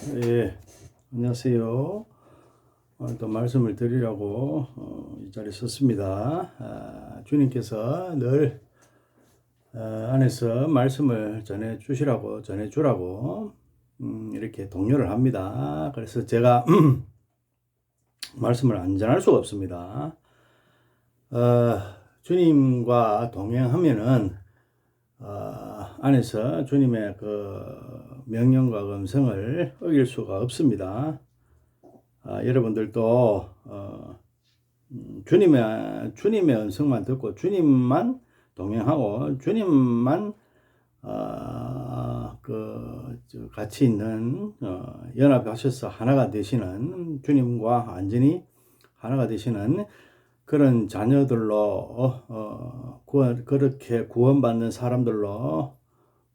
예, 안녕하세요. 오늘 또 말씀을 드리려고 이 자리에 섰습니다. 주님께서 늘 안에서 말씀을 전해주라고 이렇게 독려를 합니다. 그래서 제가 말씀을 안 전할 수가 없습니다. 주님과 동행하면은 안에서 주님의 그 명령과 음성을 어길 수가 없습니다. 여러분들도 주님의 음성만 듣고 주님만 동행하고 주님만 같이 있는 연합하셔서 하나가 되시는 주님과 완전히 하나가 되시는 그런 자녀들로 그렇게 구원받는 사람들로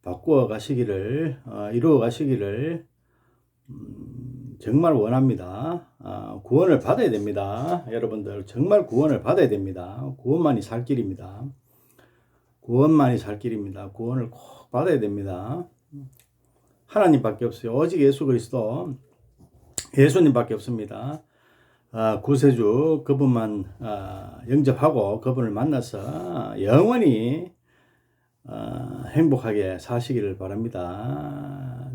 바꾸어 가시기를 이루어 가시기를 정말 원합니다. 구원을 받아야 됩니다. 여러분들 정말 구원을 받아야 됩니다. 구원만이 살 길입니다. 구원만이 살 길입니다. 구원을 꼭 받아야 됩니다. 하나님밖에 없어요. 오직 예수 그리스도 예수님밖에 없습니다. 구세주 그분만 영접하고 그분을 만나서 영원히 행복하게 사시기를 바랍니다.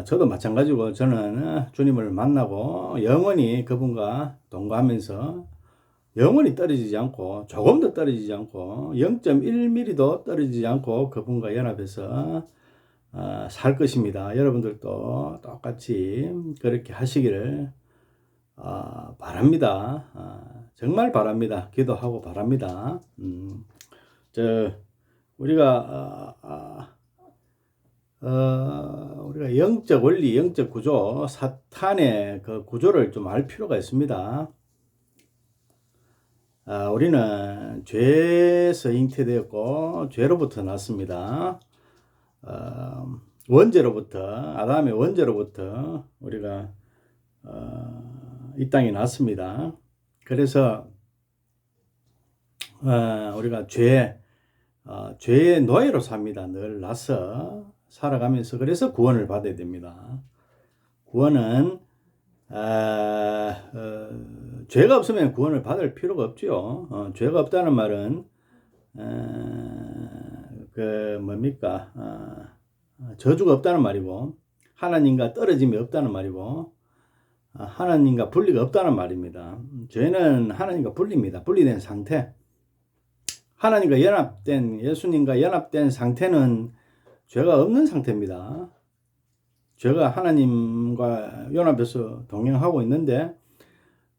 저도 마찬가지고 저는 주님을 만나고 영원히 그분과 동거하면서 영원히 떨어지지 않고 조금도 떨어지지 않고 0.1mm도 떨어지지 않고 그분과 연합해서 살 것입니다. 여러분들도 똑같이 그렇게 하시기를 바랍니다. 정말 바랍니다. 기도하고 바랍니다. 우리가 영적 원리, 영적 구조, 사탄의 그 구조를 좀 알 필요가 있습니다. 우리는 죄에서 잉태되었고 죄로부터 났습니다. 아담의 원죄로부터 우리가 이 땅에 났습니다. 그래서 우리가 죄의 노예로 삽니다. 늘 나서 살아가면서. 그래서 구원을 받아야 됩니다. 구원은 죄가 없으면 구원을 받을 필요가 없죠. 죄가 없다는 말은 저주가 없다는 말이고 하나님과 떨어짐이 없다는 말이고 하나님과 분리가 없다는 말입니다. 죄는 하나님과 분리된 상태. 하나님과 예수님과 연합된 상태는 죄가 없는 상태입니다. 죄가 하나님과 연합해서 동행하고 있는데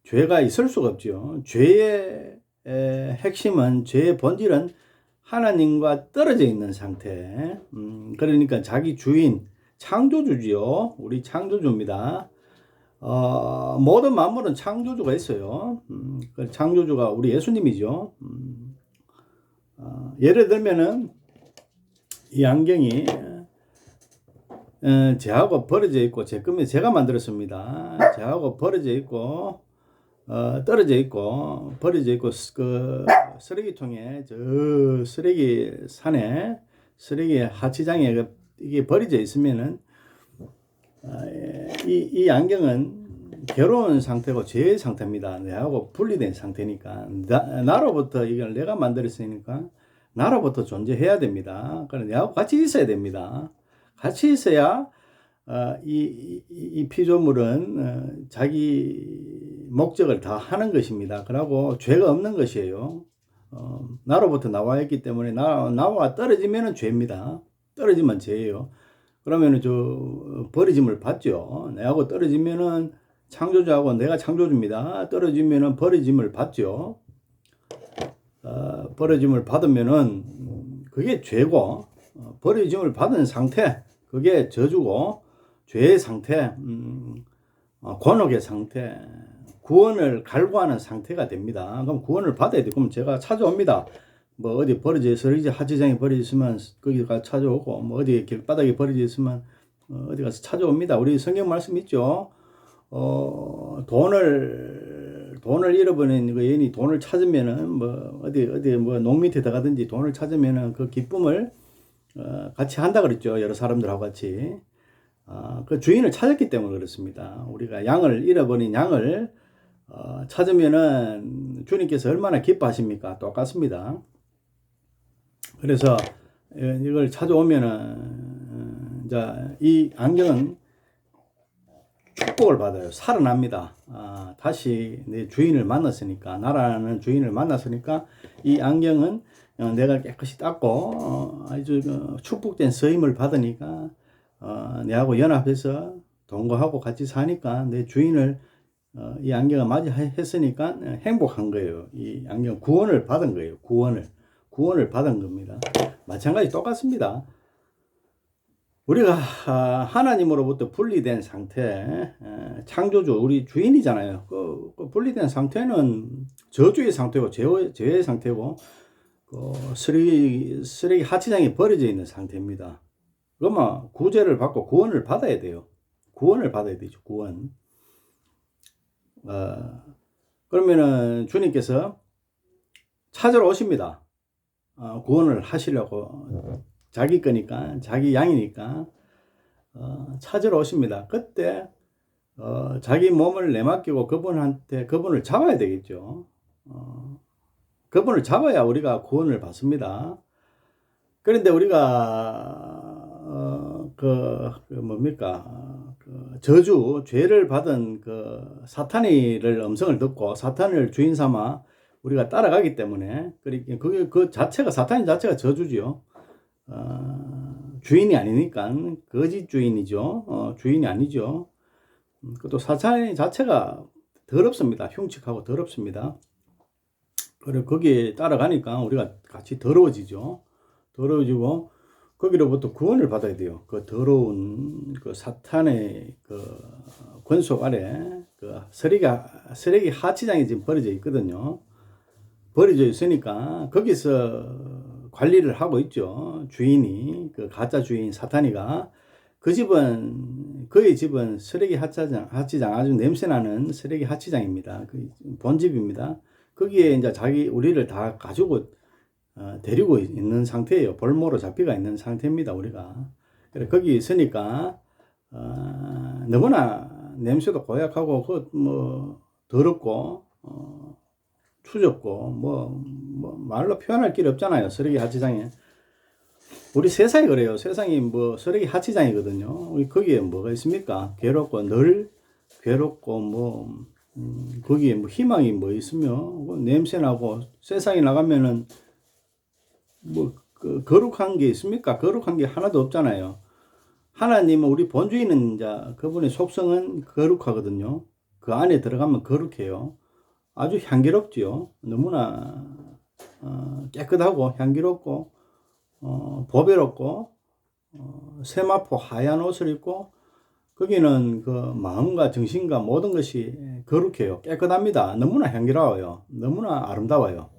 죄가 있을 수가 없죠. 죄의 핵심은, 죄의 본질은 하나님과 떨어져 있는 상태. 그러니까 자기 주인, 창조주지요. 우리 창조주입니다. 모든 만물은 창조주가 있어요. 그 창조주가 우리 예수님이죠. 예를 들면은 이 안경이 제하고 버려져 있고 제 꿈에 제가 만들었습니다. 제하고 버려져 있고 떨어져 있고 버려져 있고 그 쓰레기통에 저 쓰레기 산에 쓰레기 하치장에 이게 버려져 있으면은 이 안경은 괴로운 상태고 죄의 상태입니다. 내하고 분리된 상태니까 나로부터 이걸 내가 만들었으니까 나로부터 존재해야 됩니다. 그래서 내하고 같이 있어야 됩니다. 같이 있어야 이 피조물은 자기 목적을 다 하는 것입니다. 그리고 죄가 없는 것이에요. 나로부터 나와 있기 때문에 나와 떨어지면 죄입니다. 떨어지면 죄예요. 그러면은 버리짐을 받죠. 내하고 떨어지면은 창조주하고 내가 창조주입니다. 떨어지면은 버리짐을 받죠. 버려짐을 받으면은 그게 죄고, 버려짐을 받은 상태, 그게 저주고, 죄의 상태, 곤혹의 상태, 구원을 갈구하는 상태가 됩니다. 그럼 구원을 받아야 돼. 그럼 제가 찾아옵니다. 뭐 어디 버려져 있어, 하지장에 버려져 있으면 거기 가서 찾아오고, 뭐 어디 길바닥에 버려져 있으면 어디 가서 찾아옵니다. 우리 성경 말씀 있죠. 돈을 잃어버린 그 여인이 돈을 찾으면은 뭐 어디 뭐 농 밑에 들어가든지 돈을 찾으면은 그 기쁨을 같이 한다 그랬죠. 여러 사람들하고 같이. 그 주인을 찾았기 때문에 그렇습니다. 우리가 양을 잃어버린 양을 찾으면은 주님께서 얼마나 기뻐하십니까? 똑같습니다. 그래서 이걸 찾아오면은 이제 이 안경은 축복을 받아요. 살아납니다. 다시 내 주인을 만났으니까, 나라는 주인을 만났으니까 이 안경은 내가 깨끗이 닦고 아주 축복된 쓰임을 받으니까 내하고 연합해서 동거하고 같이 사니까 내 주인을 이 안경을 맞이했으니까 행복한 거예요. 이 안경 구원을 받은 거예요. 구원을 받은 겁니다. 마찬가지 똑같습니다. 우리가 하나님으로부터 분리된 상태, 창조주, 우리 주인이잖아요. 그 분리된 상태는 저주의 상태고, 죄의 상태고, 쓰레기 하치장에 버려져 있는 상태입니다. 그러면 구제를 받고 구원을 받아야 돼요. 구원을 받아야 되죠. 구원. 그러면은 주님께서 찾으러 오십니다. 구원을 하시려고. 자기 거니까, 자기 양이니까 찾으러 오십니다. 그때 자기 몸을 내맡기고 그분을 잡아야 되겠죠. 그분을 잡아야 우리가 구원을 받습니다. 그런데 우리가 죄를 받은 사탄이를 음성을 듣고 사탄을 주인 삼아 우리가 따라가기 때문에, 그 자체가, 사탄 자체가 저주지요. 주인이 아니니까 거짓 주인이죠. 주인이 아니죠. 또 사탄 자체가 더럽습니다. 흉측하고 더럽습니다. 그리고 거기에 따라가니까 우리가 같이 더러워지죠. 더러워지고 거기로부터 구원을 받아야 돼요. 그 더러운 사탄의 권속 아래 쓰레기 하치장이 지금 버려져 있거든요. 버려져 있으니까 거기서 관리를 하고 있죠. 주인이, 가짜 주인 사탄이가. 그의 집은 쓰레기 하치장, 아주 냄새나는 쓰레기 하치장입니다. 본집입니다. 거기에 이제 우리를 다 가지고, 데리고 있는 상태예요. 볼모로 잡혀가 있는 상태입니다, 우리가. 그래, 거기 있으니까, 너무나 냄새도 고약하고, 더럽고, 추적고 말로 표현할 길이 없잖아요. 쓰레기 하치장에. 우리 세상이 그래요. 세상이 쓰레기 하치장이거든요. 거기에 뭐가 있습니까? 늘 괴롭고 거기에 희망이 있으며 냄새나고, 세상에 나가면은 거룩한 게 있습니까? 거룩한 게 하나도 없잖아요. 하나님은, 우리 본주인은 이제 그분의 속성은 거룩하거든요. 그 안에 들어가면 거룩해요. 아주 향기롭지요. 너무나 깨끗하고 향기롭고 보배롭고 세마포 하얀 옷을 입고, 거기는 마음과 정신과 모든 것이 거룩해요. 깨끗합니다. 너무나 향기로워요. 너무나 아름다워요.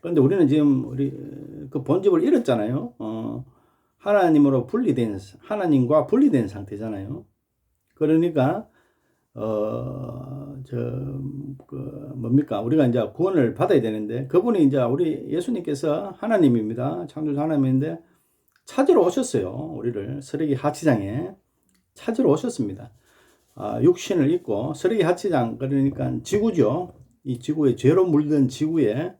그런데 우리는 지금 그 본집을 잃었잖아요. 하나님과 분리된 상태잖아요. 그러니까 우리가 이제 구원을 받아야 되는데, 그분이 이제 우리 예수님께서 하나님입니다. 창조주 하나님인데 찾으러 오셨어요. 우리를 쓰레기 하치장에 찾으러 오셨습니다. 육신을 입고, 쓰레기 하치장, 그러니까 지구죠. 이 지구에, 죄로 물든 지구에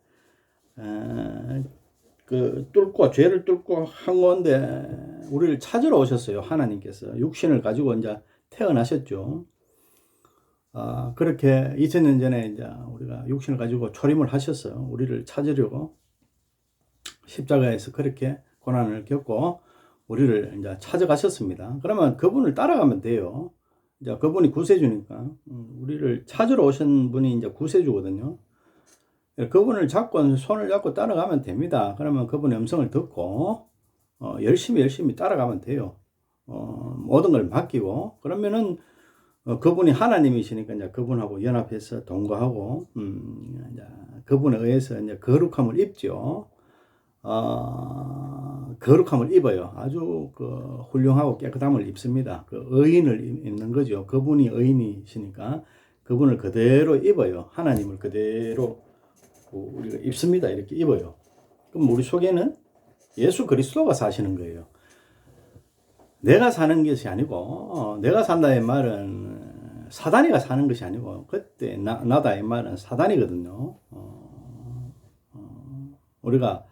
죄를 뚫고 한 건데 우리를 찾으러 오셨어요. 하나님께서 육신을 가지고 이제 태어나셨죠. 그렇게 2000년 전에 이제 우리가 육신을 가지고 초림을 하셨어요. 우리를 찾으려고 십자가에서 그렇게 고난을 겪고 우리를 이제 찾아가셨습니다. 그러면 그분을 따라가면 돼요. 이제 그분이 구세주니까, 우리를 찾으러 오신 분이 이제 구세주거든요. 그분을 손을 잡고 따라가면 됩니다. 그러면 그분의 음성을 듣고 열심히 따라가면 돼요. 모든 걸 맡기고, 그러면은 그분이 하나님이시니까 이제 그분하고 연합해서 동거하고, 이제 그분에 의해서 이제 거룩함을 입죠. 거룩함을 입어요. 아주 훌륭하고 깨끗함을 입습니다. 의인을 입는 거죠. 그분이 의인이시니까 그분을 그대로 입어요. 하나님을 그대로 우리가 입습니다. 이렇게 입어요. 그럼 우리 속에는 예수 그리스도가 사시는 거예요. 내가 사는 것이 아니고, 내가 산다의 말은 사단이가 사는 것이 아니고, 그때 나다 이 말은 사단이거든요. 우리가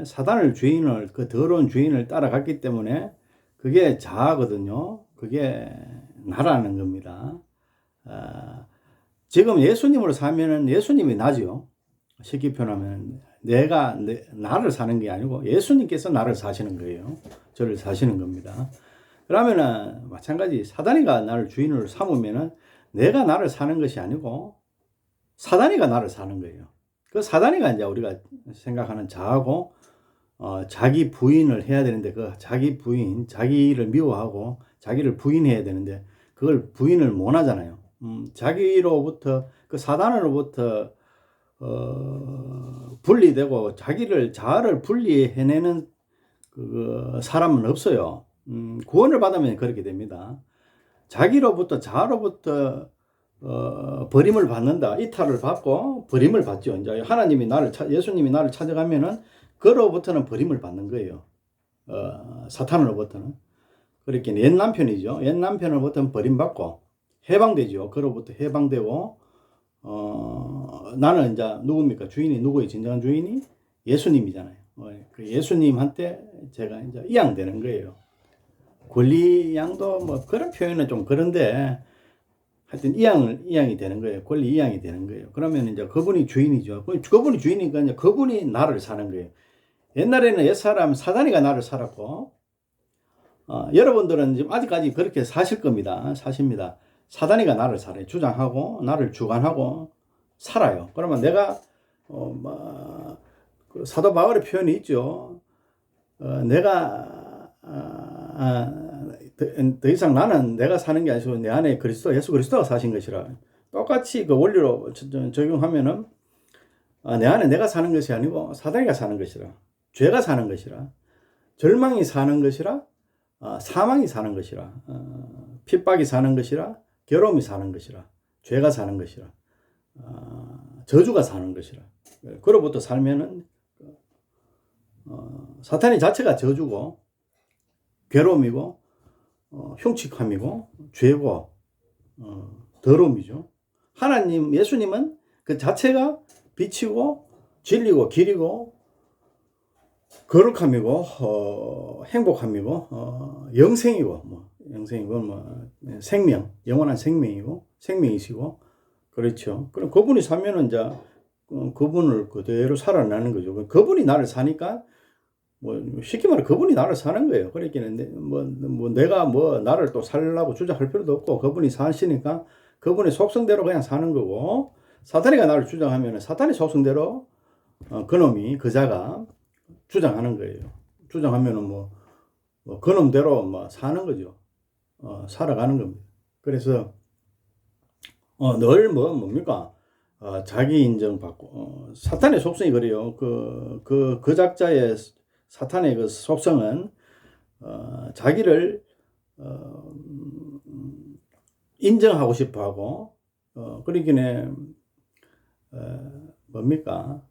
사단을 주인을, 그 더러운 주인을 따라갔기 때문에 그게 자아거든요. 그게 나라는 겁니다. 지금 예수님으로 살면은 예수님이 나죠. 쉽게 표현하면 나를 사는 게 아니고 예수님께서 나를 사시는 거예요. 저를 사시는 겁니다. 그러면은 마찬가지 사단이가 나를 주인으로 삼으면은 내가 나를 사는 것이 아니고 사단이가 나를 사는 거예요. 그 사단이가 이제 우리가 생각하는 자아고, 자기 부인을 해야 되는데, 그 자기 부인, 자기를 미워하고 자기를 부인해야 되는데, 그걸 부인을 못 하잖아요. 자기로부터, 그 사단으로부터, 분리되고 자아를 분리해내는 그 사람은 없어요. 구원을 받으면 그렇게 됩니다. 자아로부터 버림을 받는다. 이탈을 받고 버림을 받죠. 이제 예수님이 나를 찾아가면은 그로부터는 버림을 받는 거예요. 사탄으로부터는. 그렇게 옛 남편이죠. 옛 남편으로부터는 버림받고 해방되죠. 그로부터 해방되고, 나는 이제 누굽니까? 주인이 누구의 진정한 주인이? 예수님이잖아요. 그 예수님한테 제가 이제 이양되는 거예요. 권리양도 뭐 그런 표현은 좀 그런데, 하여튼 이양이 되는 거예요. 권리 이양이 되는 거예요. 그러면 이제 그분이 주인이죠. 그분이 주인이니까 이제 그분이 나를 사는 거예요. 옛날에는 옛사람 사단이가 나를 살았고, 여러분들은 지금 아직까지 그렇게 사십니다. 사단이가 나를 살아요. 주장하고 나를 주관하고 살아요. 그러면 내가 그 사도 바울의 표현이 있죠. 내가 더 이상 나는 내가 사는 게 아니고 내 안에 예수 그리스도가 사신 것이라. 똑같이 그 원리로 적용하면은, 내 안에 내가 사는 것이 아니고 사단이가 사는 것이라. 죄가 사는 것이라. 절망이 사는 것이라. 사망이 사는 것이라. 핍박이 사는 것이라. 괴로움이 사는 것이라. 죄가 사는 것이라. 저주가 사는 것이라. 그로부터 살면은 사탄이 자체가 저주고 괴로움이고 흉측함이고 죄고 더러움이죠. 예수님은 그 자체가 빛이고 진리고 길이고 거룩함이고 행복함이고 영생이고 생명, 영원한 생명이시고 그렇죠. 그럼 그분이 사면은 이제 그분을 그대로 살아나는 거죠. 그분이 나를 사니까 쉽게 말해 그분이 나를 사는 거예요. 그러니까 내가 나를 또 살라고 주장할 필요도 없고 그분이 사시니까 그분의 속성대로 그냥 사는 거고, 사탄이가 나를 주장하면 사탄의 속성대로 그놈이 그자가 주장하는 거예요. 주장하면은 그놈대로 사는 거죠. 살아가는 겁니다. 그래서 늘 뭡니까? 자기 인정받고, 사탄의 속성이 그래요. 그 작자의 사탄의 그 속성은 자기를 인정하고 싶어하고, 그러기에 뭡니까?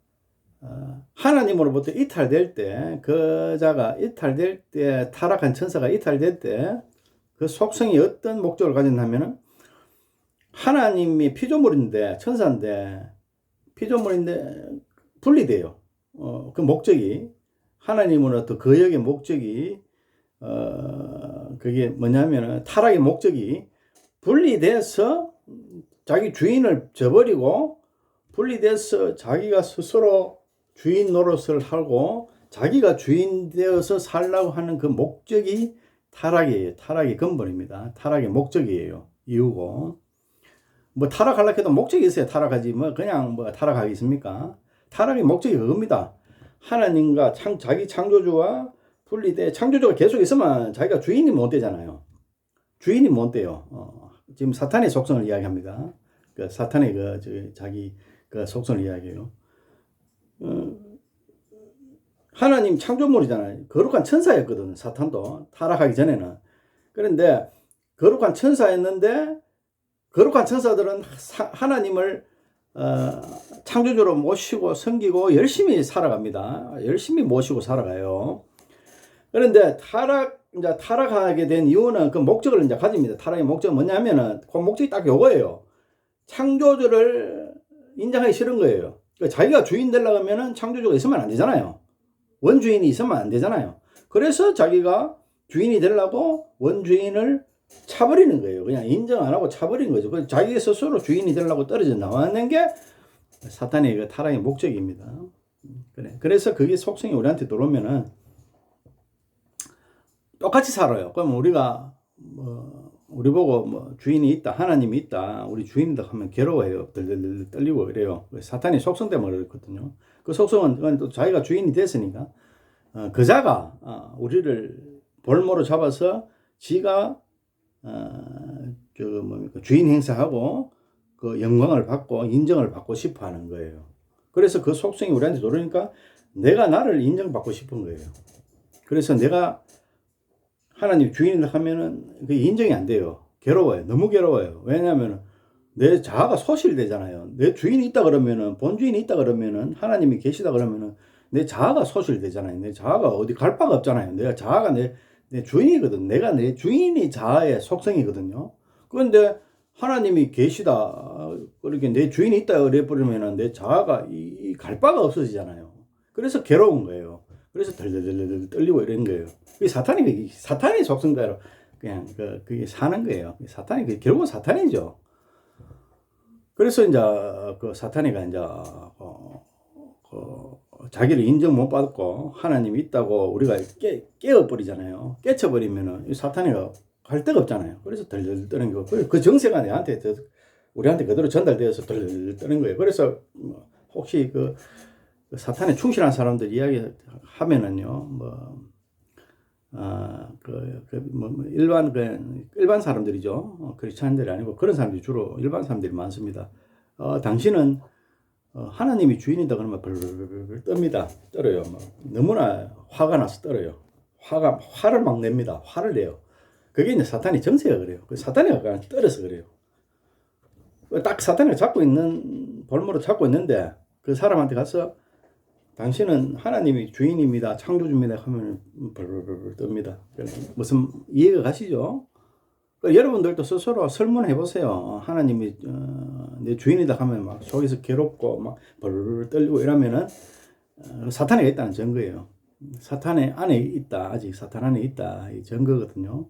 하나님으로부터 이탈될 때, 그자가 이탈될 때, 타락한 천사가 이탈될 때 그 속성이 어떤 목적을 가진다면은, 하나님이 피조물인데, 천사인데 피조물인데 분리돼요. 그 목적이, 하나님으로부터 거역의 목적이, 그게 뭐냐면은 타락의 목적이 분리돼서 자기 주인을 저버리고, 분리돼서 자기가 스스로 주인 노릇을 하고 자기가 주인 되어서 살라고 하는 그 목적이 타락이에요. 타락의 근본입니다. 타락의 목적이에요. 이유고. 타락하려고 해도 목적이 있어야 타락하지, 그냥 타락하겠습니까? 타락의 목적이 그겁니다. 하나님과 자기 창조주와 분리돼, 창조주가 계속 있으면 자기가 주인이 못 되잖아요. 주인이 못 돼요. 지금 사탄의 속성을 이야기합니다. 사탄의 자기 속성을 이야기해요. 하나님 창조물이잖아요. 거룩한 천사였거든, 사탄도. 타락하기 전에는. 그런데 거룩한 천사였는데, 거룩한 천사들은 하나님을 창조주로 모시고 섬기고 열심히 살아갑니다. 열심히 모시고 살아가요. 그런데 이제 타락하게 된 이유는 그 목적을 이제 가집니다. 타락의 목적은 뭐냐면은 그 목적이 딱 요거예요. 창조주를 인정하기 싫은 거예요. 그러니까 자기가 주인 되려고 하면은 창조주가 있으면 안 되잖아요. 원주인이 있으면 안 되잖아요. 그래서 자기가 주인이 되려고 원주인을 차버리는 거예요. 그냥 인정 안 하고 차버리는 거죠. 그래서 자기 스스로 주인이 되려고 떨어져 나왔는 게 사탄의 그 타락의 목적입니다. 그래서 그게 속성이 우리한테 들어오면은 똑같이 살아요. 그럼 우리가 우리 보고 주인이 있다, 하나님이 있다, 우리 주인이다 하면 괴로워해요. 들들들 떨리고 이래요. 사탄이 속성 때문에 그렇거든요. 그 속성은 또 자기가 주인이 됐으니까 그자가 우리를 볼모로 잡아서 지가 주인 행사하고 그 영광을 받고 인정을 받고 싶어 하는 거예요. 그래서 그 속성이 우리한테 들어오니까 내가 나를 인정받고 싶은 거예요. 그래서 내가 하나님 주인이라 하면은 그게 인정이 안 돼요. 괴로워요. 너무 괴로워요. 왜냐하면 내 자아가 소실되잖아요. 내 주인이 있다 그러면은, 본주인이 있다 그러면은, 하나님이 계시다 그러면은 내 자아가 소실되잖아요. 내 자아가 어디 갈 바가 없잖아요. 내가 자아가 내 주인이거든. 내가 내 주인이 자아의 속성이거든요. 그런데 하나님이 계시다, 그렇게 내 주인이 있다 그래버리면은 내 자아가 갈 바가 없어지잖아요. 그래서 괴로운 거예요. 그래서 덜덜덜 떨리고 이런 거예요. 사탄의 속성대로 그냥 그게 사는 거예요. 사탄이 결국은 사탄이죠. 그래서 이제 그 사탄이가 이제 자기를 인정 못 받고 하나님이 있다고 우리가 깨어버리잖아요. 깨쳐버리면은 사탄이가 갈 데가 없잖아요. 그래서 덜덜 떠는 거. 그 정세가 우리한테 그대로 전달되어서 덜덜 떠는 거예요. 그래서 혹시 그 사탄에 충실한 사람들 이야기 하면은요, 일반 사람들이죠. 크리스찬들이 아니고 그런 사람들이 주로 일반 사람들이 많습니다. 당신은 하나님이 주인이다 그러면 벌벌벌 뜹니다. 떨어요. 너무나 화가 나서 떨어요. 화를 막 냅니다. 화를 내요. 그게 이제 사탄의 정세가 그래요. 사탄이가 그냥 떨어서 그래요. 딱 사탄을 볼모로 잡고 있는데 그 사람한테 가서 당신은 하나님이 주인입니다. 창조주입니다. 하면 벌벌벌 뜹니다. 무슨 이해가 가시죠? 여러분들도 스스로 설문해 보세요. 하나님이 내 주인이다 하면 막 속에서 괴롭고 막 벌벌 떨리고 이러면은 사탄이 있다는 증거예요. 사탄의 안에 있다. 아직 사탄 안에 있다. 이 증거거든요.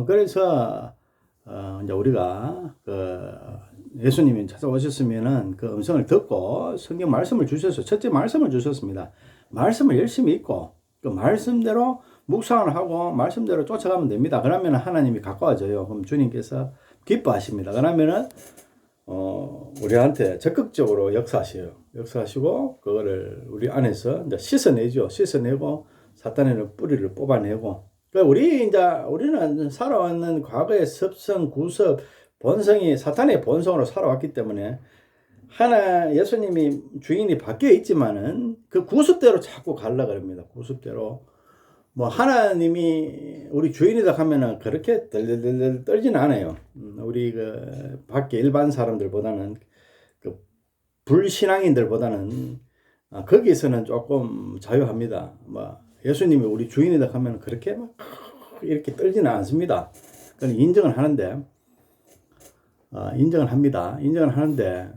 그래서 이제 우리가 예수님이 찾아오셨으면은 그 음성을 듣고 성경 말씀을 주셔서 첫째 말씀을 주셨습니다. 말씀을 열심히 읽고 그 말씀대로 묵상을 하고 말씀대로 쫓아가면 됩니다. 그러면 하나님이 가까워져요. 그럼 주님께서 기뻐하십니다. 그러면은 우리한테 적극적으로 역사하시고 그거를 우리 안에서 이제 씻어내고 사탄의 뿌리를 뽑아내고. 우리는 살아왔는 과거의 습성, 구습, 본성이 사탄의 본성으로 살아왔기 때문에 예수님이 주인이 바뀌어 있지만은 그 구습대로 자꾸 가려고 합니다. 구습대로. 하나님이 우리 주인이다 하면은 그렇게 덜덜덜 떨지는 않아요. 우리 밖에 일반 사람들보다는 불신앙인들보다는 거기서는 조금 자유합니다. 예수님이 우리 주인이다 하면 그렇게 막 이렇게 떨지는 않습니다. 그건 인정을 하는데, 인정을 하는데,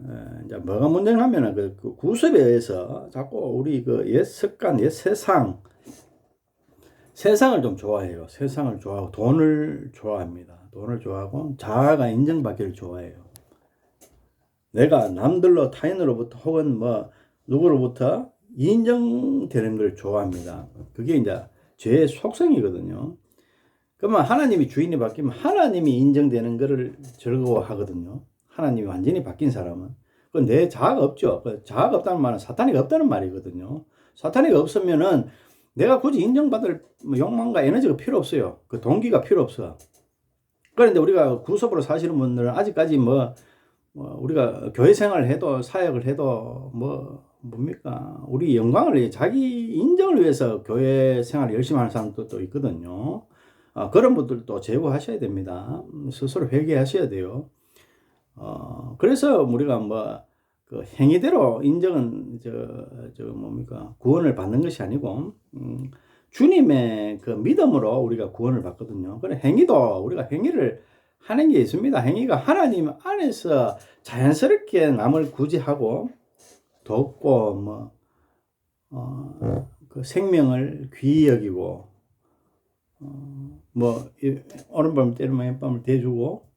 이제 뭐가 문제냐 하면은 그 구습에 의해서 자꾸 우리 옛 습관, 옛 세상을 좀 좋아해요. 세상을 좋아하고 돈을 좋아합니다. 돈을 좋아하고 자아가 인정받기를 좋아해요. 내가 남들로 타인으로부터 혹은 누구로부터 인정되는 걸 좋아합니다. 그게 이제 죄의 속성이거든요. 그러면 하나님이 주인이 바뀌면 하나님이 인정되는 것을 즐거워하거든요. 하나님이 완전히 바뀐 사람은. 그건 내 자아가 없죠. 자아가 없다는 말은 사탄이가 없다는 말이거든요. 사탄이가 없으면은 내가 굳이 인정받을 욕망과 에너지가 필요 없어요. 그 동기가 필요 없어. 그런데 우리가 구속으로 사시는 분들은 아직까지 우리가 교회 생활을 해도 사역을 해도 뭡니까? 우리 영광을 자기 인정을 위해서 교회 생활을 열심히 하는 사람도 또 있거든요. 그런 분들도 제거하셔야 됩니다. 스스로 회개하셔야 돼요. 그래서 우리가 그 행위대로 인정은 구원을 받는 것이 아니고 주님의 그 믿음으로 우리가 구원을 받거든요. 그래 행위도 우리가 행위를 하는 게 있습니다. 행위가 하나님 안에서 자연스럽게 남을 구제하고 돕고 그 생명을 귀히 여기고 오른밤을 때리면 왼밤을 대주고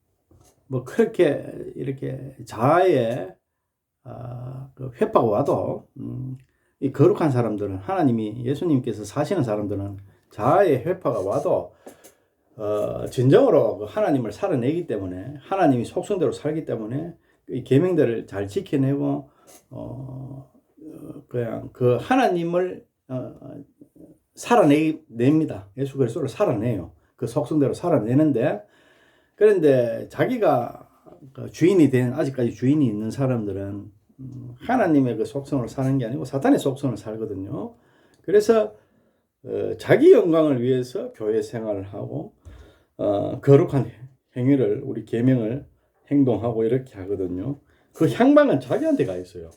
그렇게 이렇게 자아의 그 회파가 와도 이 거룩한 사람들은 하나님이 예수님께서 사시는 사람들은 자아의 회파가 와도 진정으로 하나님을 살아내기 때문에 하나님이 속성대로 살기 때문에 이 계명들을 잘 지켜내고 그냥 그 하나님을 살아냅니다. 예수 그리스도를 살아내요. 그 속성대로 살아내는데 그런데 자기가 주인이 된 아직까지 주인이 있는 사람들은 하나님의 그 속성을 사는 게 아니고 사탄의 속성을 살거든요. 그래서 자기 영광을 위해서 교회 생활을 하고 거룩한 행위를 우리 계명을 행동하고 이렇게 하거든요. 그 향방은 자기한테 가 있어요.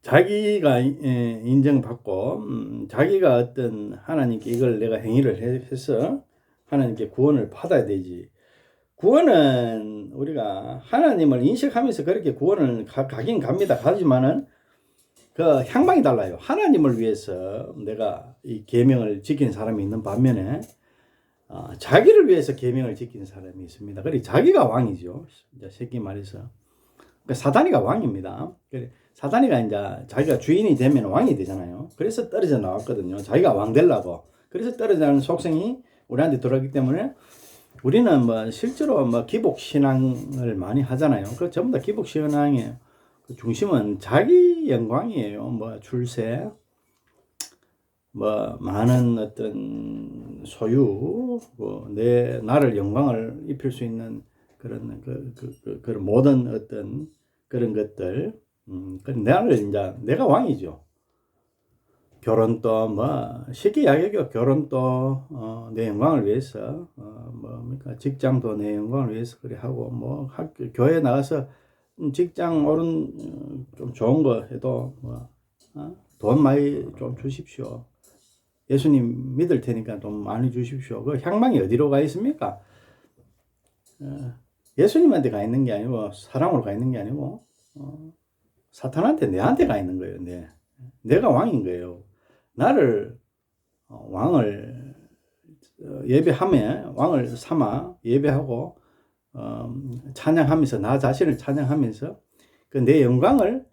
자기가 인정받고 자기가 어떤 하나님께 이걸 내가 행위를 해서 하나님께 구원을 받아야 되지. 구원은 우리가 하나님을 인식하면서 그렇게 구원을 가긴 갑니다. 가지만은 그 향방이 달라요. 하나님을 위해서 내가 이 계명을 지키는 사람이 있는 반면에 자기를 위해서 계명을 지키는 사람이 있습니다. 그래 자기가 왕이죠. 쉽게 말해서 사단이가 왕입니다. 그래 사단이가 이제 자기가 주인이 되면 왕이 되잖아요. 그래서 떨어져 나왔거든요. 자기가 왕 되려고. 그래서 떨어져 나오는 속성이 우리한테 들어오기 때문에 우리는 실제로 기복 신앙을 많이 하잖아요. 그 전부 다 기복 신앙의 그 중심은 자기 영광이에요. 출세, 많은 어떤 소유, 나를 영광을 입힐 수 있는 그런 그런 모든 어떤 그런 것들, 나를 이제 내가 왕이죠. 결혼도 쉽게 이야기하죠. 결혼도 내 영광을 위해서 직장도 내 영광을 위해서 그래 하고 학교 교회 나가서 직장 오른 좀 좋은 거 해도 돈 많이 좀 주십시오. 예수님 믿을 테니까 좀 많이 주십시오. 그 향방이 어디로 가 있습니까? 예수님한테 가 있는 게 아니고 사랑으로 가 있는 게 아니고 사탄한테 내한테 가 있는 거예요. 내가 왕인 거예요. 나를 왕을 예배하며 왕을 삼아 예배하고 찬양하면서 나 자신을 찬양하면서 그 내 영광을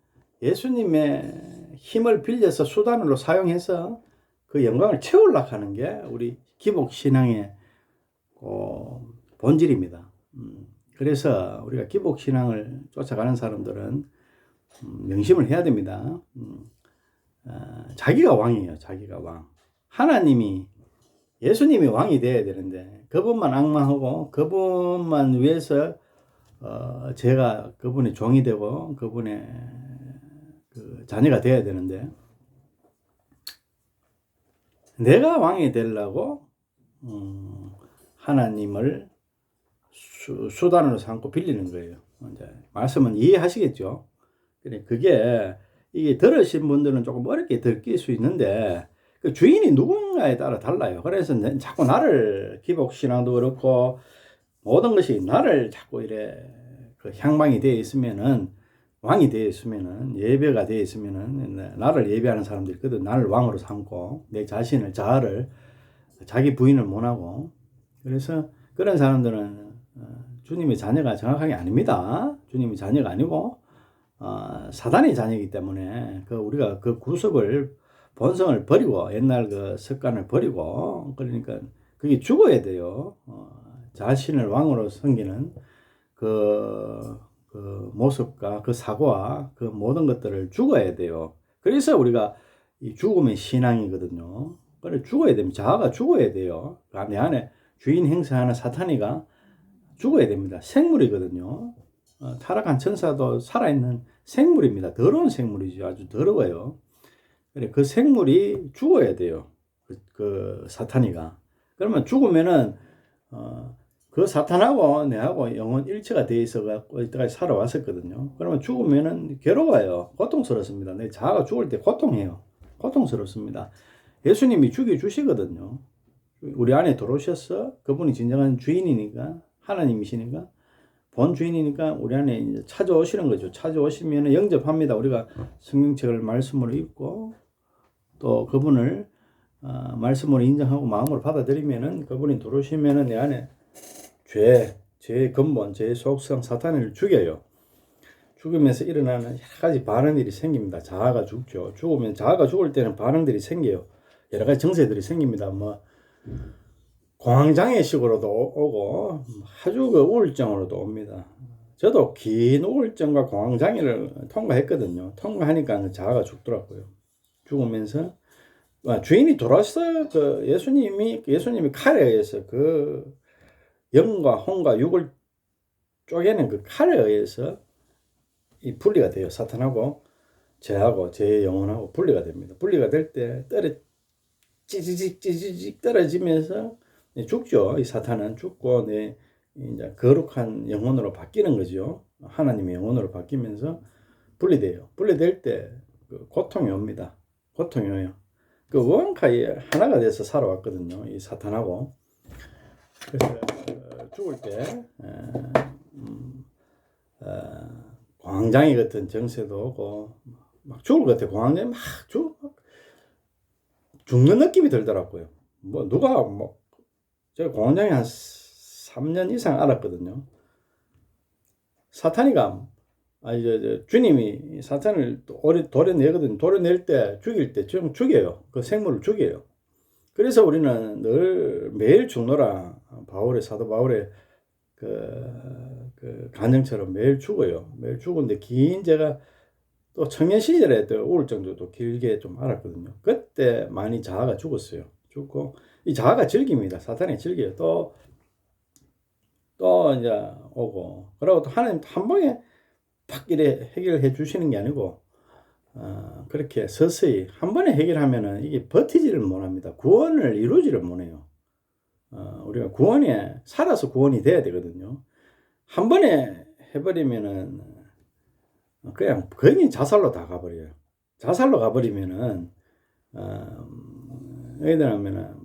예수님의 힘을 빌려서 수단으로 사용해서 그 영광을 채우려고 하는 게 우리 기복 신앙의 본질입니다. 그래서 우리가 기복 신앙을 쫓아가는 사람들은 명심을 해야 됩니다. 자기가 왕이에요. 자기가 왕. 하나님이 예수님이 왕이 돼야 되는데 그분만 앙망하고 그분만 위해서 제가 그분의 종이 되고 그분의 그 자녀가 돼야 되는데 내가 왕이 되려고 하나님을 수단으로 삼고 빌리는 거예요. 이제 말씀은 이해하시겠죠? 그게 이게 들으신 분들은 조금 어렵게 들킬 수 있는데 그 주인이 누군가에 따라 달라요. 그래서 자꾸 나를 기복신앙도 그렇고 모든 것이 나를 자꾸 이래 그 향방이 되어 있으면은 왕이 되어 있으면은 예배가 되어 있으면은 나를 예배하는 사람들이 있거든. 나를 왕으로 삼고 내 자신을 자아를 자기 부인을 못하고 그래서 그런 사람들은 주님의 자녀가 정확하게 아닙니다. 주님의 자녀가 아니고 사단의 자녀이기 때문에 우리가 그 구습을 본성을 버리고 옛날 그 습관을 버리고 그러니까 그게 죽어야 돼요. 자신을 왕으로 섬기는 그 모습과 그 사고와 그 모든 것들을 죽어야 돼요. 그래서 우리가 이 죽음의 신앙이거든요. 그래 죽어야 됩니다. 자아가 죽어야 돼요. 내 안에 주인 행사하는 사탄이가 죽어야 됩니다. 생물이거든요. 타락한 천사도 살아있는 생물입니다. 더러운 생물이죠. 아주 더러워요. 그래, 그 생물이 죽어야 돼요. 그 사탄이가. 그러면 죽으면은, 그 사탄하고 내하고 영혼 일체가 되어 있어갖고 이때까지 살아왔었거든요. 그러면 죽으면은 괴로워요. 고통스럽습니다. 내 자아가 죽을 때 고통해요. 고통스럽습니다. 예수님이 죽여주시거든요. 우리 안에 들어오셔서 그분이 진정한 주인이니까, 하나님이시니까, 본 주인이니까 우리 안에 이제 찾아오시는 거죠. 찾아오시면 영접합니다. 우리가 성경책을 말씀으로 읽고 또 그분을 말씀으로 인정하고 마음으로 받아들이면은 그분이 들어오시면은 내 안에 죄의 근본, 죄의 속성, 사탄을 죽여요. 죽으면서 일어나는 여러 가지 반응들이 생깁니다. 자아가 죽죠. 죽으면 자아가 죽을 때는 반응들이 생겨요. 여러 가지 증세들이 생깁니다. 뭐 공황장애식으로도 오고 아주 그 우울증으로도 옵니다. 저도 긴 우울증과 공황장애를 통과했거든요. 통과하니까 자아가 죽더라고요. 죽으면서 주인이 돌아서 그 예수님이 칼에 의해서 그 영과 혼과 육을 쪼개는 그 칼에 의해서 이 분리가 돼요. 사탄하고 죄하고 죄의 영혼하고 분리가 됩니다. 분리가 될 때 찌지직 떨어지면서 죽죠. 이 사탄은 죽고 내 이제 거룩한 영혼으로 바뀌는 거죠. 하나님의 영혼으로 바뀌면서 분리돼요. 분리될 때 그 고통이 옵니다. 고통이 와요. 그 원카이 하나가 돼서 살아왔거든요. 이 사탄하고. 그래서 죽을 때 공황장애 같은 증세도 오고 막 죽을 것 같아. 공황장애 막 죽는 느낌이 들더라고요. 뭐 누가 뭐 제가 공황장애 한 3년 이상 알았거든요. 사탄이가 주님이 사탄을 도려내거든요. 도려낼 때 죽일 때 죽여요. 그 생물을 죽여요. 그래서 우리는 늘 매일 죽노라. 사도 바울의 그 간증처럼 매일 죽어요. 매일 죽었는데 제가 또 청년 시절에 또 우울증도 길게 좀 알았거든요. 그때 많이 자아가 죽었어요. 죽고 이 자아가 즐깁니다. 사탄이 즐겨요. 또 이제 오고 그러고 또 하나님 한 방에 팍 이래 해결해 주시는 게 아니고 그렇게 서서히 한 번에 해결하면은 이게 버티지를 못합니다. 구원을 이루지를 못해요. 우리가 살아서 구원이 돼야 되거든요. 한 번에 해버리면은 그냥 거의 자살로 다 가버려요. 자살로 가버리면은 예를 들면은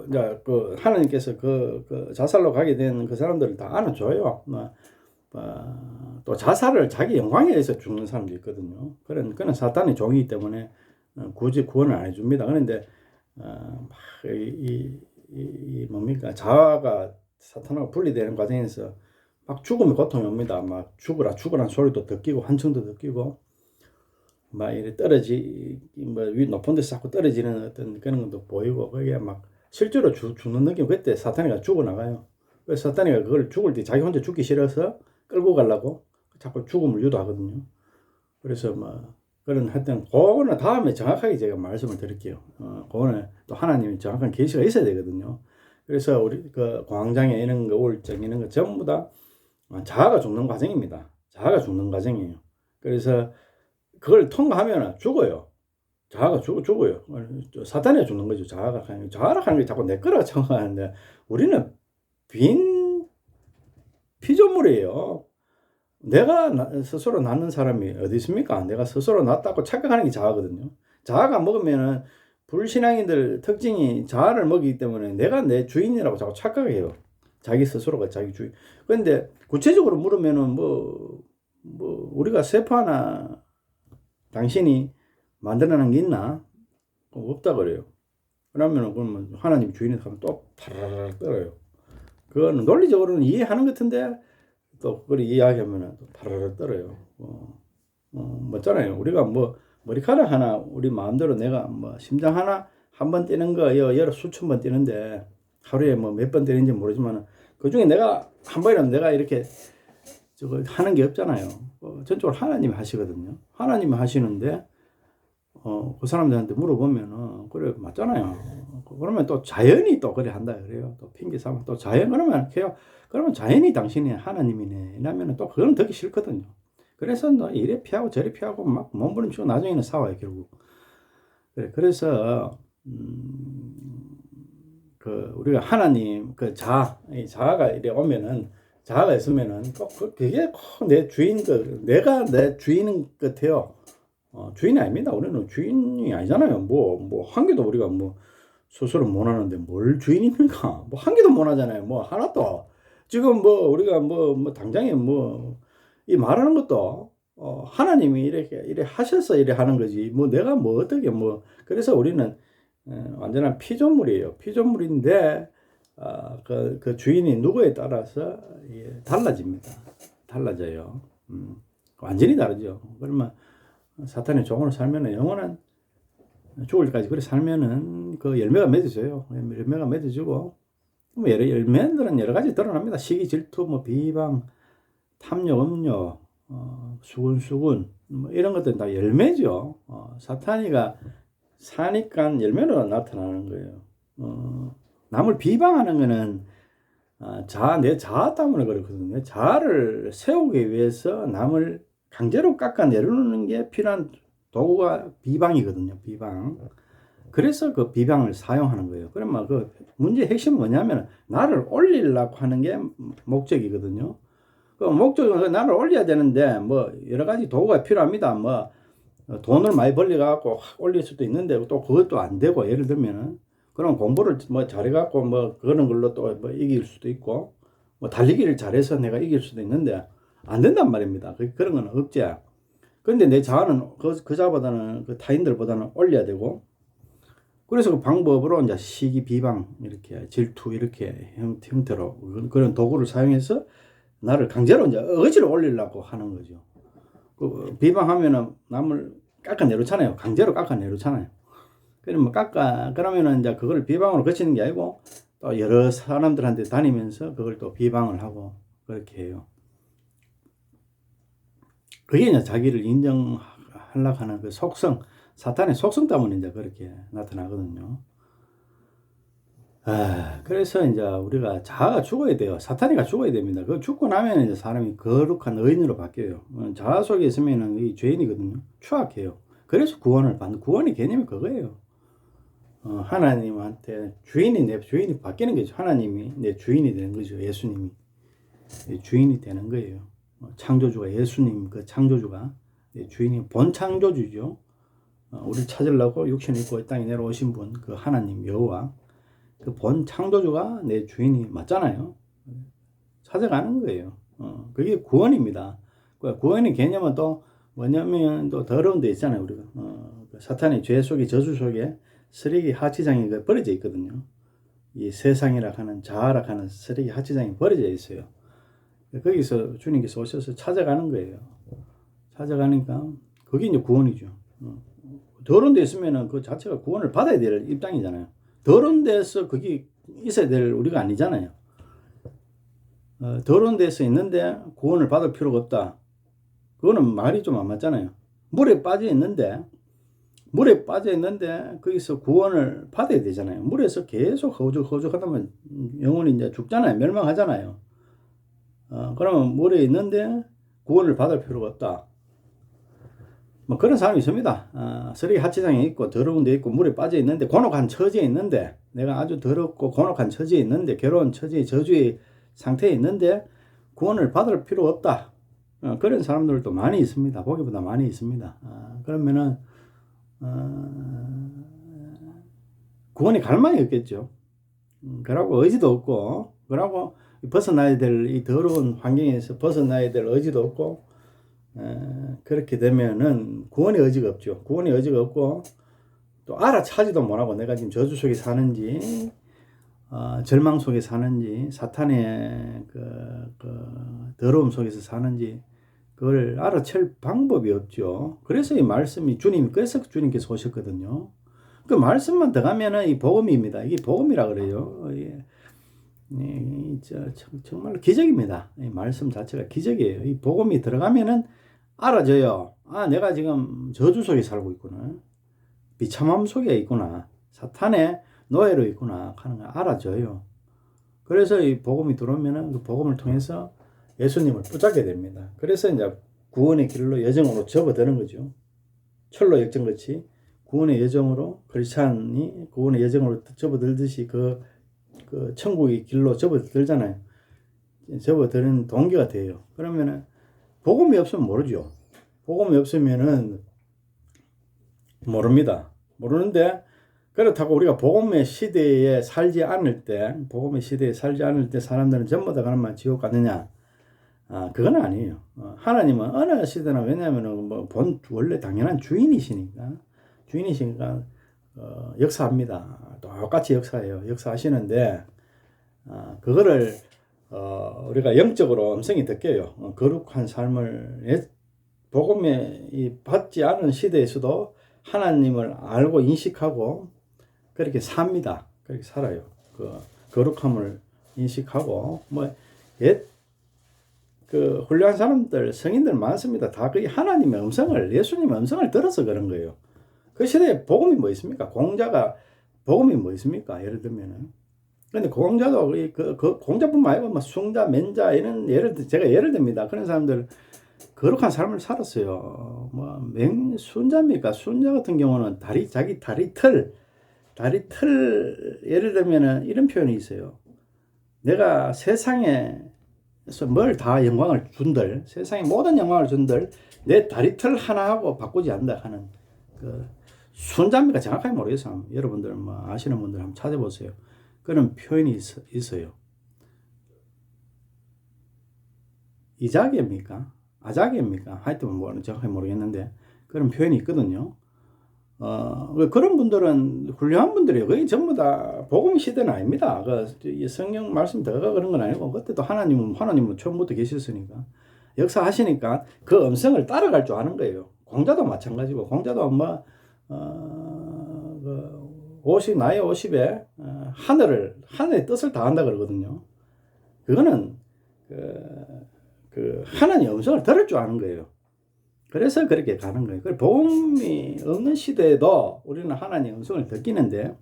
이제 그 하나님께서 그 자살로 가게 된 그 사람들을 다 안아줘요. 또 자살을 자기 영광에 의해서 죽는 사람도 있거든요. 그런 사탄의 종이기 때문에 굳이 구원을 안 해줍니다. 그런데 뭡니까 자아가 사탄하고 분리되는 과정에서 막 죽음의 고통이 옵니다. 막 죽으라는 소리도 듣기고 환청도 듣기고 막 이래 위 높은 데서 자꾸 떨어지는 어떤 그런 것도 보이고 그게 막 실제로 죽는 느낌. 그때 사탄이가 죽어나가요. 그래서 사탄이가 그걸 죽을 때 자기 혼자 죽기 싫어서 끌고 가려고 자꾸 죽음을 유도하거든요. 그래서 그런 하여튼 그거는 다음에 정확하게 제가 말씀을 드릴게요. 그거는 또 하나님이 정확한 계시가 있어야 되거든요. 그래서 우리 그 공황장애 이런 거 우울증 이런 거 전부 다 자아가 죽는 과정입니다. 자아가 죽는 과정이에요. 그래서 그걸 통과하면 죽어요. 자아가 죽어요. 사탄이 죽는 거죠. 자아라는 게 자꾸 내 거라고 생각하는데 우리는 빈 피조물이에요. 내가 스스로 낳는 사람이 어디 있습니까? 내가 스스로 낳았다고 착각하는 게 자아거든요. 자아가 먹으면은 불신앙인들 특징이 자아를 먹이기 때문에 내가 내 주인이라고 자꾸 착각해요. 자기 스스로가 자기 주인. 그런데 구체적으로 물으면은 우리가 세포 하나 당신이 만들어낸 게 있나? 없다 그래요. 그러면 하나님 주인이 하면 또 파라라 떨어요. 그거는 논리적으로는 이해하는 것 같은데 또 그걸 이야기하면 또 파라라 떨어요. 맞잖아요. 우리가 머리카락 하나 우리 마음대로 내가 심장 하나 한 번 뛰는 거 여러 수천 번 뛰는데 하루에 몇 번 뛰는지 모르지만 그 중에 내가 한 번이라도 내가 이렇게 저거 하는 게 없잖아요. 전적으로 하나님이 하시거든요. 하나님이 하시는데 그 사람들한테 물어보면은 그래 맞잖아요. 그러면 또 자연이 또 그래 한다 그래요. 또 핑계 삼아 또 자연 그러면 자연이 당신이 하나님이네. 이러면은 또 그거는 듣기 싫거든요. 그래서 너 이래 피하고 저래 피하고 막 몸부림치고 나중에는 싸워요 결국. 그래서 우리가 하나님 자아가 이래 오면은 자아가 있으면은 그게 내 주인 내가 내 주인 같아요. 주인이 아닙니다. 우리는 주인이 아니잖아요. 뭐 한 개도 우리가 뭐 스스로 못 하는데 뭘 주인입니까? 뭐 한 개도 못 하잖아요. 뭐 하나도. 지금 뭐 우리가 뭐 당장에 뭐 이 말하는 것도 하나님이 이래 하셔서 이래 하는 거지. 뭐 내가 뭐 어떻게 뭐 그래서 우리는 완전한 피조물이에요. 피조물인데 그 주인이 누구에 따라서 달라집니다. 달라져요. 완전히 다르죠. 그러면 사탄의 종으로 살면은 영원한 죽을 때까지 그렇게 살면은 그 열매가 맺어져요. 열매가 맺어지고 뭐 열매들은 여러 가지 드러납니다. 시기, 질투, 뭐 비방, 탐욕, 음욕, 수군수군 뭐 이런 것들은 다 열매죠. 사탄이가 사니까 열매로 나타나는 거예요. 남을 비방하는 거는 내 자아 때문에 그렇거든요. 자아를 세우기 위해서 남을 강제로 깎아내리는 게 필요한 도구가 비방이거든요. 비방. 그래서 그 비방을 사용하는 거예요. 그러면 그 문제의 핵심은 뭐냐면 나를 올리려고 하는 게 목적이거든요. 그 목적은 나를 올려야 되는데 뭐 여러 가지 도구가 필요합니다. 뭐 돈을 많이 벌려갖고 올릴 수도 있는데 또 그것도 안 되고 예를 들면은 그럼 공부를 뭐 잘해갖고 뭐 그런 걸로 또 뭐 이길 수도 있고 뭐 달리기를 잘해서 내가 이길 수도 있는데 안 된단 말입니다. 그런 건 없지. 근데 내 자아는 그 자보다는 그 타인들보다는 올려야 되고 그래서 그 방법으로 이제 시기, 비방 이렇게 질투 이렇게 형태로 그런 도구를 사용해서 나를 강제로 이제 억지로 올리려고 하는 거죠. 그 비방하면은 남을 깎아내놓잖아요. 강제로 깎아내놓잖아요. 그러면은 이제 그걸 비방으로 거치는 게 아니고 또 여러 사람들한테 다니면서 그걸 또 비방을 하고 그렇게 해요. 그게 이제 자기를 인정하려고 하는 그 속성, 사탄의 속성 때문에 이제 그렇게 나타나거든요. 그래서 이제 우리가 자아가 죽어야 돼요. 사탄이가 죽어야 됩니다. 그 죽고 나면 이제 사람이 거룩한 의인으로 바뀌어요. 자아 속에 있으면은 이 죄인이거든요. 추악해요. 그래서 구원의 개념이 그거예요. 하나님한테 내 주인이 바뀌는 거죠. 하나님이 내 주인이 되는 거죠. 예수님이 내 주인이 되는 거예요. 창조주가 예수님 그 창조주가 내 주인이 본 창조주죠. 우리를 찾으려고 육신 입고 이 땅에 내려오신 분 그 하나님 여호와 그 본 창조주가 내 주인이 맞잖아요. 찾아가는 거예요. 그게 구원입니다. 구원의 개념은 또 뭐냐면 또 더러운 데 있잖아요. 우리가 사탄의 죄 속에 저주 속에 쓰레기 하치장이 버려져 있거든요. 이 세상이라 하는 자아라 하는 쓰레기 하치장이 버려져 있어요. 거기서 주님께서 오셔서 찾아가는 거예요. 찾아가니까 그게 이제 구원이죠. 더러운 데 있으면은 그 자체가 구원을 받아야 될 입장이잖아요. 더러운 데서 그게 있어야 될 우리가 아니잖아요. 더러운 데서 있는데 구원을 받을 필요가 없다. 그거는 말이 좀 안 맞잖아요. 물에 빠져 있는데 거기서 구원을 받아야 되잖아요. 물에서 계속 허우적허우적하다면 영혼이 이제 죽잖아요. 멸망하잖아요. 그러면 물에 있는데 구원을 받을 필요가 없다. 뭐 그런 사람이 있습니다. 쓰레기 하치장에 있고 더러운 데 있고 물에 빠져 있는데 곤혹한 처지에 있는데 내가 아주 더럽고 곤혹한 처지에 있는데 괴로운 처지에 저주의 상태에 있는데 구원을 받을 필요 없다. 그런 사람들도 많이 있습니다. 보기보다 많이 있습니다. 그러면은 구원이 갈망이 없겠죠. 그러고 의지도 없고 그러고 벗어나야 될 이 더러운 환경에서 벗어나야 될 의지도 없고 그렇게 되면은 구원의 의지가 없죠. 구원의 의지가 없고 또 알아차지도 못하고 내가 지금 저주 속에 사는지 절망 속에 사는지 사탄의 그 더러움 속에서 사는지 그걸 알아챌 방법이 없죠. 그래서 이 말씀이 그래서 주님께서 오셨거든요. 그 말씀만 더 가면은 이 복음입니다. 이게 복음이라 그래요. 정말 기적입니다. 이 말씀 자체가 기적이에요. 이 복음이 들어가면은 알아져요. 내가 지금 저주 속에 살고 있구나. 비참함 속에 있구나. 사탄의 노예로 있구나 하는 걸 알아져요. 그래서 이 복음이 들어오면은 그 복음을 통해서 예수님을 붙잡게 됩니다. 그래서 이제 구원의 길로 여정으로 접어드는 거죠. 철로 역정같이 구원의 여정으로 크리스찬이 구원의 여정으로 접어들듯이 그 천국의 길로 접어들잖아요. 접어드는 동기가 돼요. 그러면은 복음이 없으면 모르죠. 복음이 없으면은 모릅니다. 모르는데 그렇다고 우리가 복음의 시대에 살지 않을 때, 복음의 시대에 살지 않을 때 사람들은 전부 다 그러면 지옥 가느냐? 그건 아니에요. 하나님은 어느 시대나, 왜냐하면 원래 당연한 주인이시니까 역사합니다. 똑같이 역사해요. 역사하시는데 그거를 우리가 영적으로 음성이 듣겨요. 거룩한 삶을 복음에 받지 않은 시대에서도 하나님을 알고 인식하고 그렇게 삽니다. 그렇게 살아요. 그 거룩함을 인식하고 그 훌륭한 사람들, 성인들 많습니다. 다 거의 하나님의 음성을, 예수님의 음성을 들어서 그런 거예요. 그 시대에 복음이 뭐 있습니까? 공자가 복음이 뭐 있습니까? 예를 들면은. 근데 공자도 그 공자뿐만 아니고 숭자, 맹자 이런 제가 예를 듭니다. 그런 사람들 거룩한 삶을 살았어요. 순자입니까? 순자 같은 경우는 자기 다리 틀 예를 들면은 이런 표현이 있어요. 내가 세상에서 뭘 다 영광을 준들, 세상에 모든 영광을 준들 내 다리 틀 하나하고 바꾸지 않는다 하는 그 순자입니까? 정확하게 모르겠어요. 여러분들 아시는 분들 한번 찾아보세요. 그런 표현이 있어요. 이자계입니까? 아자계입니까? 하여튼 뭐는 정확히 모르겠는데 그런 표현이 있거든요. 그런 분들은 훌륭한 분들이에요. 거의 전부 다 복음 시대는 아닙니다. 성경 말씀 들어가 그런 건 아니고 그때도 하나님은 처음부터 계셨으니까 역사하시니까 그 음성을 따라갈 줄 아는 거예요. 공자도 마찬가지고 공자도 나이 50에 하늘의 뜻을 다한다 그러거든요. 그거는 하나님 음성을 들을 줄 아는 거예요. 그래서 그렇게 가는 거예요. 복음이 없는 시대에도 우리는 하나님 음성을 듣기는데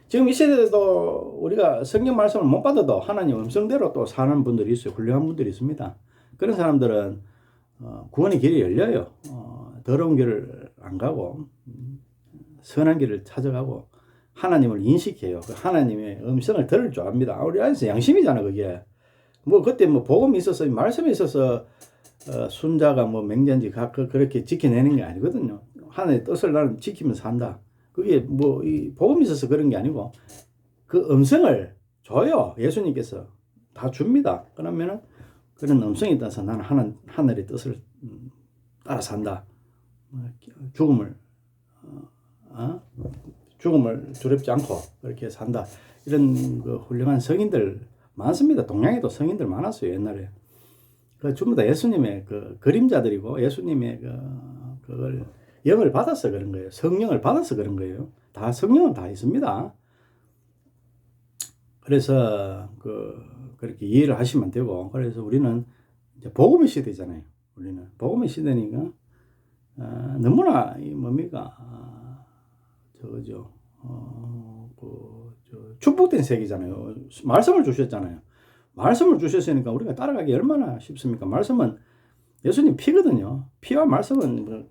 지금 이 시대에도 우리가 성경 말씀을 못 받아도 하나님 음성대로 또 사는 분들이 있어요. 훌륭한 분들이 있습니다. 그런 사람들은 구원의 길이 열려요. 더러운 길을 안 가고 선한 길을 찾아가고 하나님을 인식해요. 하나님의 음성을 들을 줄 압니다. 우리 안에서 양심이잖아 그게. 그때 복음이 있어서 말씀이 있어서 순자가 맹자인지 그렇게 지켜내는 게 아니거든요. 하나님의 뜻을 나는 지키면서 산다. 그게 이 복음이 있어서 그런 게 아니고 그 음성을 줘요. 예수님께서 다 줍니다. 그러면은 그런 음성이 따라서 나는 하늘의 뜻을 따라 산다. 죽음을 두렵지 않고 그렇게 산다. 이런 훌륭한 성인들 많습니다. 동양에도 성인들 많았어요. 옛날에. 전부 다 예수님의 그림자들이고 예수님의 그걸 영을 받아서 그런 거예요. 성령을 받아서 그런 거예요. 다 성령은 다 있습니다. 그래서 그렇게 이해를 하시면 되고, 그래서 우리는 이제 복음의 시대잖아요. 우리는 복음의 시대니까 너무나 축복된 세계잖아요. 말씀을 주셨잖아요. 말씀을 주셨으니까 우리가 따라가기 얼마나 쉽습니까? 말씀은 예수님 피거든요. 피와 말씀은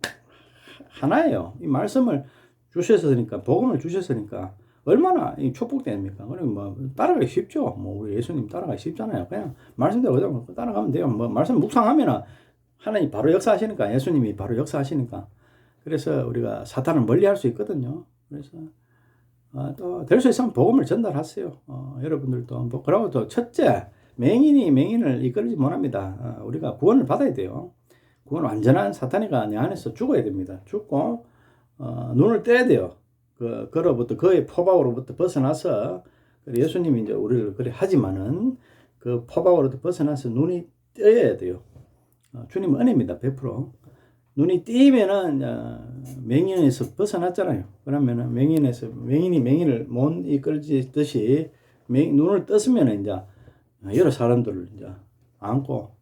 하나예요. 이 말씀을 주셨으니까, 복음을 주셨으니까 얼마나 축복됩니까? 그러면 따라가기 쉽죠. 우리 예수님 따라가기 쉽잖아요. 그냥 말씀대로 따라가면 돼요. 말씀 묵상하면은 하나님 바로 역사하시니까, 예수님이 바로 역사하시니까. 그래서 우리가 사탄을 멀리할 수 있거든요. 그래서 또 될 수 있으면 복음을 전달하세요. 여러분들도 그리고 또 첫째, 맹인이 맹인을 이끌지 못합니다. 우리가 구원을 받아야 돼요. 구원 완전한 사탄이가 내 안에서 죽어야 됩니다. 죽고 눈을 떼야 돼요. 그의 포박으로부터 벗어나서 예수님이 이제 우리를 그래 하지만은 그 포박으로부터 벗어나서 눈이 떼야 돼요. 주님 은혜입니다. 100%. 눈이 띄면은 맹인에서 벗어났잖아요. 그러면은 맹인이 맹인을 못 이끌듯이 눈을 떴으면 이제 여러 사람들을 이제 안고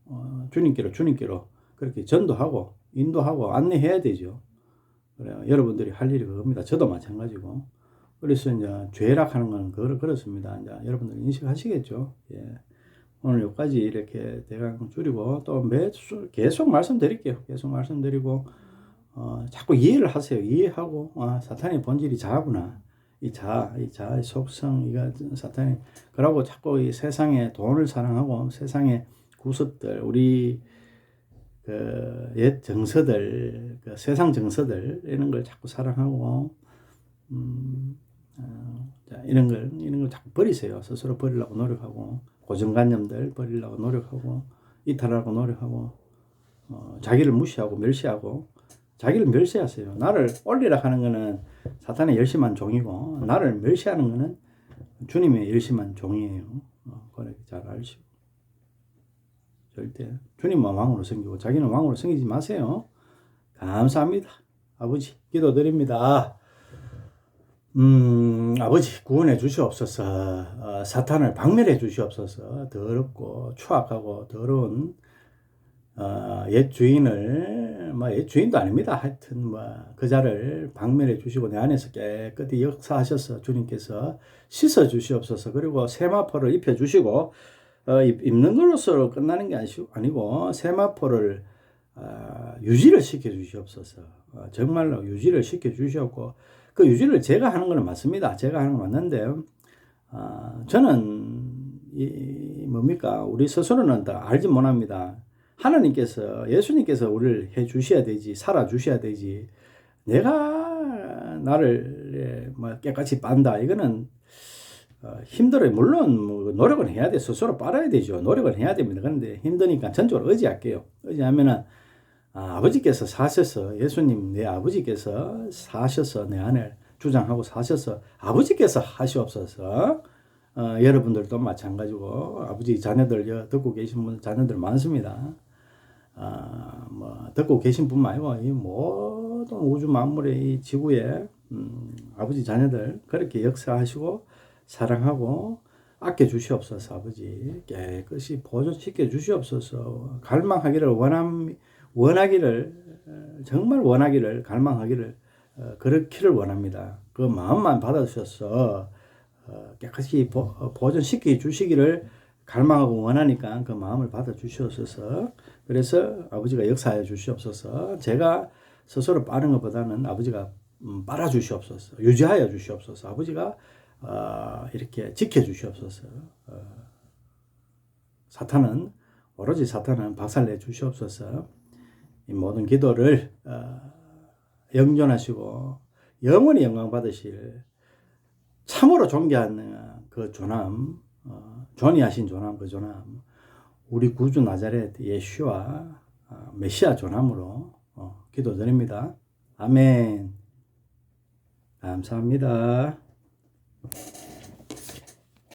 주님께로 그렇게 전도하고 인도하고 안내해야 되죠. 그래요. 여러분들이 할 일이 그겁니다. 저도 마찬가지고. 그래서 이제 죄락하는 건 그렇습니다. 이제 여러분들 인식하시겠죠. 예. 오늘 여기까지 이렇게 대강 줄이고 또 계속 말씀드릴게요. 계속 말씀드리고 자꾸 이해를 하세요. 이해하고 사탄의 본질이 자아구나. 이 자아의 속성, 이가 사탄이 그러고 자꾸 이 세상에 돈을 사랑하고 세상의 구습들, 우리 그 옛 정서들, 그 세상 정서들 이런 걸 자꾸 사랑하고 이런 걸 자꾸 버리세요. 스스로 버리려고 노력하고 고정관념들 버리려고 노력하고 이탈하려고 노력하고 자기를 무시하고 멸시하고 자기를 멸시하세요. 나를 올리라 하는 거는 사탄의 열심한 종이고 나를 멸시하는 거는 주님의 열심한 종이에요. 그렇게 잘 알시고 절대 주님만 왕으로 섬기고 자기는 왕으로 섬기지 마세요. 감사합니다. 아버지 기도드립니다. 아버지 구원해 주시옵소서. 사탄을 박멸해 주시옵소서. 더럽고 추악하고 더러운 옛 주인을 옛 주인도 아닙니다. 하여튼 그 자를 박멸해 주시고 내 안에서 깨끗이 역사하셔서 주님께서 씻어 주시옵소서. 그리고 세마포를 입혀 주시고 입는 걸로서 끝나는 게 아니고 세마포를 유지를 시켜 주시옵소서. 정말로 유지를 시켜 주시옵고 그 유지를 제가 하는 건 맞습니다. 제가 하는 건 맞는데 저는 뭡니까 우리 스스로는 다 알지 못합니다. 하나님께서 예수님께서 우리를 해 주셔야 되지 살아 주셔야 되지 내가 나를 깨끗이 빤다 이거는 힘들어요. 물론 노력은 해야 돼. 스스로 빨아야 되죠. 노력은 해야 됩니다. 그런데 힘드니까 전적으로 의지할게요. 의지하면은 아버지께서 사셔서 예수님 내 아버지께서 사셔서 내 안을 주장하고 사셔서 아버지께서 하시옵소서. 여러분들도 마찬가지고 아버지 자녀들 듣고 계신 분 자녀들 많습니다. 듣고 계신 분만 아니고 이 모든 우주 만물의 이 지구에 아버지 자녀들 그렇게 역사하시고 사랑하고 아껴 주시옵소서. 아버지 깨끗이 보존시켜 주시옵소서. 갈망하기를 원하기를 정말 원하기를 갈망하기를 그렇기를 원합니다. 그 마음만 받아주셔서 깨끗이 보존시켜 주시기를 갈망하고 원하니까 그 마음을 받아 주시옵소서. 그래서 아버지가 역사해 주시옵소서. 제가 스스로 빠른 것보다는 아버지가 빨아 주시옵소서. 유지하여 주시옵소서. 아버지가 이렇게 지켜 주시옵소서. 오로지 사탄은 박살내 주시옵소서. 이 모든 기도를 영존하시고 영원히 영광 받으실 참으로 존귀한 그 존함, 존귀하신 존함, 그 존함, 우리 구주 나자렛 예수와 메시아 존함으로 기도드립니다. 아멘. 감사합니다.